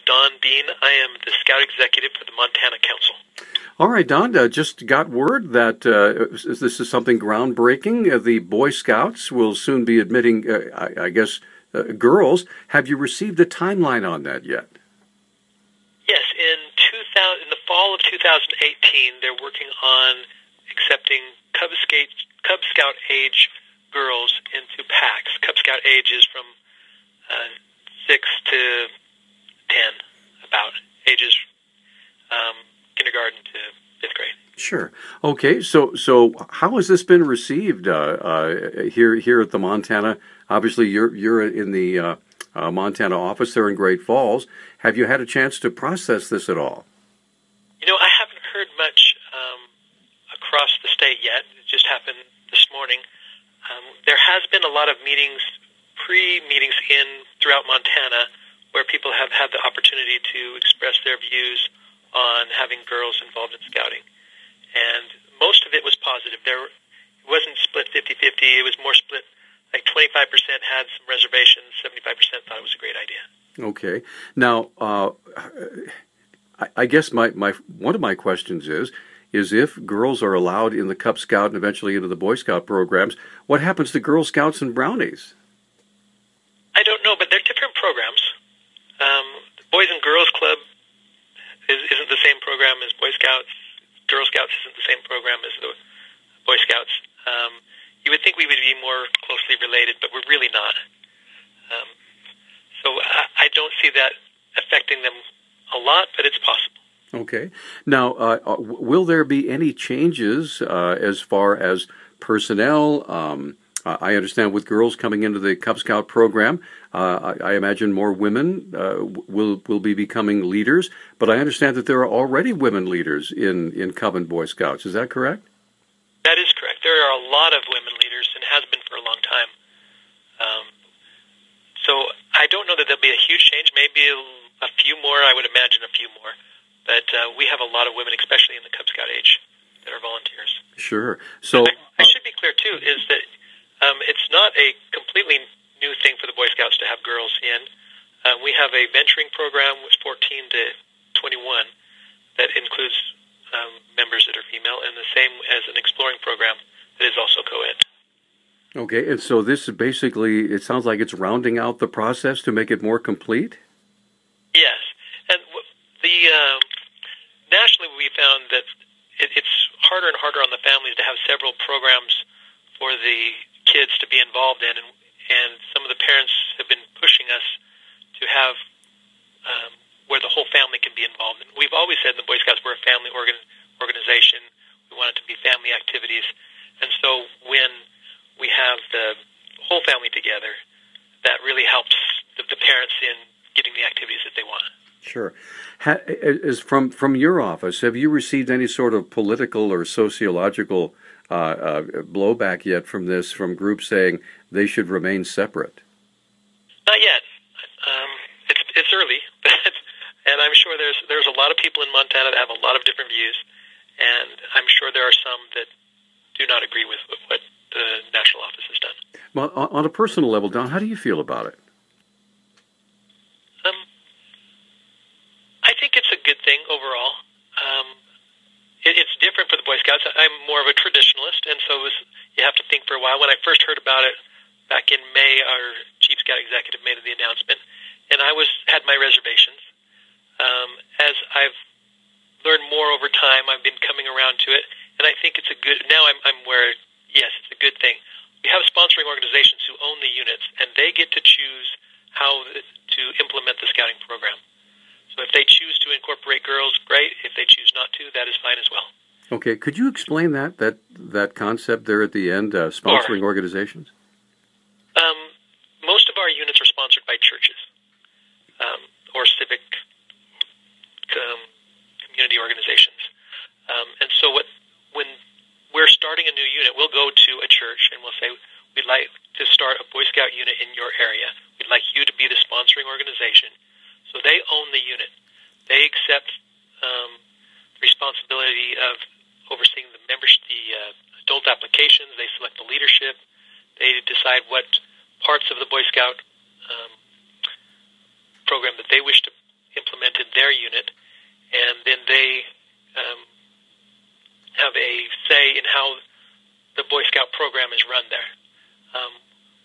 Don Dean. I am the Scout Executive for the Montana Council. All right, Don, just got word that this is something groundbreaking. The Boy Scouts will soon be admitting, I guess, girls. Have you received a timeline on that yet? Yes, in the fall of 2018, they're working on accepting Cub Scout age girls into packs. Cub Scout age is from 6 to 10, about ages kindergarten to 5th grade. Sure. Okay. So how has this been received here at the Montana? Obviously, you're in the Montana office there in Great Falls. Have you had a chance to process this at all? I haven't heard much across the state yet. It just happened this morning. There has been a lot of meetings, pre-meetings throughout Montana, where people have had the opportunity to express their views on having girls involved in scouting. And most of it was positive. It wasn't split 50-50. It was more split, like 25% had some reservations, 75% thought it was a great idea. Okay. Now, I guess one of my questions is if girls are allowed in the Cub Scout and eventually into the Boy Scout programs, what happens to Girl Scouts and Brownies? I don't know, but they're different programs. The Boys and Girls Club isn't the same program as Boy Scouts. Girl Scouts isn't the same program as the Boy Scouts. You would think we would be more closely related, but we're really not. So I don't see that affecting them a lot, but it's possible. Okay. Now, will there be any changes as far as personnel? I understand with girls coming into the Cub Scout program, I imagine more women will be becoming leaders. But I understand that there are already women leaders in Cub and Boy Scouts. Is that correct? That is correct. There are a lot of women leaders and has been for a long time. So I don't know that there'll be a huge change. Maybe a few more. I would imagine a few more. But we have a lot of women, especially in the Cub Scout age, that are volunteers. Sure. So I should be clear, too, is that it's not a completely new thing for the Boy Scouts to have girls in. We have a venturing program with 14 to 21 that includes members that are female, and the same as an exploring program that is also co-ed. Okay, and so this is basically, it sounds like it's rounding out the process to make it more complete? Yes, and nationally we found that it's harder and harder on the families to have several programs for the kids to be involved in, and some of the parents have been pushing us to have where the whole family can be involved. And we've always said in the Boy Scouts we're a family organization. We want it to be family activities, and so when we have the whole family together, that really helps the parents in getting the activities that they want. Sure. From your office, have you received any sort of political or sociological blowback yet from groups saying they should remain separate? Not yet. It's early, and I'm sure there's a lot of people in Montana that have a lot of different views, and I'm sure there are some that do not agree with what the national office has done. Well, on a personal level, Don, how do you feel about it? I think it's a good thing overall. It's different for the Boy Scouts. I'm more of a traditionalist, and so you have to think for a while. When I first heard about it back in May, our Chief Scout Executive made the announcement, and I had my reservations. As I've learned more over time, I've been coming around to it, and I think it's a good. Now I'm where yes, it's a good thing. We have sponsoring organizations who own the units, and they get to choose how to implement the scouting program. So if they choose to incorporate girls, great. If they choose not to, that is fine as well. Okay, could you explain that concept there at the end, sponsoring organizations? Most of our units are sponsored by churches or civic community organizations. And so when we're starting a new unit, we'll go to a church and we'll say, we'd like to start a Boy Scout unit in your area. We'd like you to be the sponsoring organization. So they own the unit. They accept responsibility of overseeing the adult applications. They select the leadership. They decide what parts of the Boy Scout program that they wish to implement unit, and then they have a say in how the Boy Scout program is run there.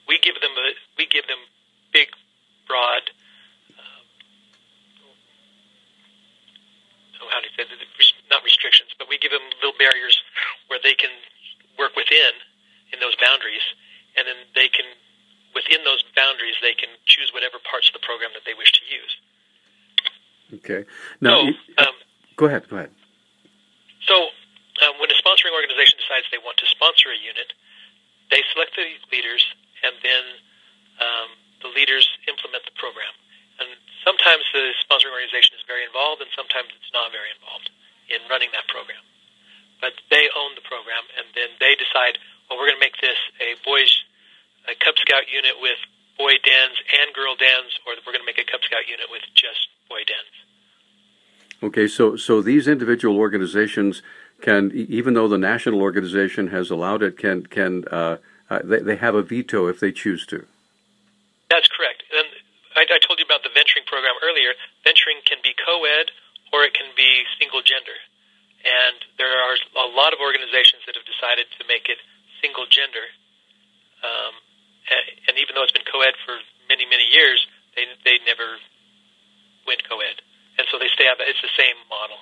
We give them big, broad. How do you say? Not restrictions, but we give them little barriers where they can work within in those boundaries, and then they can, within those boundaries, they can choose whatever parts of the program that they wish to use. Okay. Now, go ahead. So, when a sponsoring organization decides they want to sponsor a unit, they select the leaders, and then the leaders implement the program. And sometimes the sponsoring organization is very involved, and sometimes it's not very involved in running that program. But they own the program, and then they decide, well, we're going to make this a Cub Scout unit with boy dens and girl dens, or we're going to make a Cub Scout unit with just boy dens. Okay, so these individual organizations can, even though the national organization has allowed it, they have a veto if they choose to. That's correct. And I told you about the venturing program earlier. Venturing can be co-ed or it can be single gender. And there are a lot of organizations that have decided to make it single gender. And even though it's been co-ed for many, many years, they never went co-ed. And so they stay out. It's the same model.